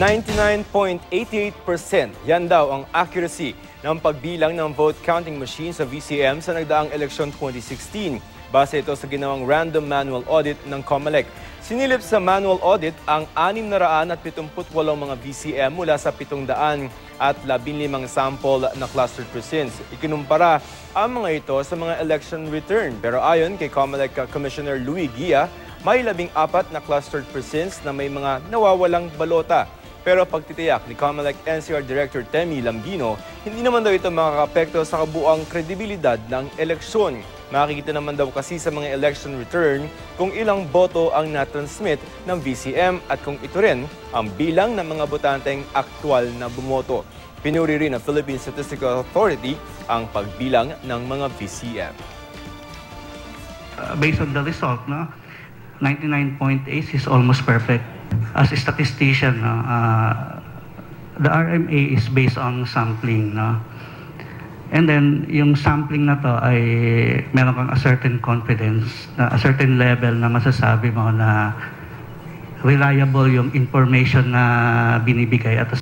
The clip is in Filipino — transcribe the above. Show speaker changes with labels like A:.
A: 99.88%. Yan daw ang accuracy ng pagbilang ng vote counting machine sa VCM sa nagdaang eleksyon 2016. Base ito sa ginawang random manual audit ng COMELEC. Sinilip sa manual audit ang 678 mga VCM mula sa 715 sample na clustered precincts. Ikinumpara ang mga ito sa mga election return. Pero ayon kay COMELEC Commissioner Louie Guia, may 14 na clustered precincts na may mga nawawalang balota. Pero pagtitiyak ni COMELEC NCR Director Temi Lambino, hindi naman daw ito makakaapekto sa kabuang kredibilidad ng eleksyon. Makikita naman daw kasi sa mga election return kung ilang boto ang natransmit ng VCM at kung ito rin ang bilang ng mga botanteng aktwal na bumoto. Pinuri rin ng Philippine Statistical Authority ang pagbilang ng mga VCM.
B: Based on the result, 99.8 is almost perfect. As a statistician, the RMA is based on sampling. And then, yung sampling na to ay meron kang a certain confidence, a certain level na masasabi mo na reliable yung information na binibigay at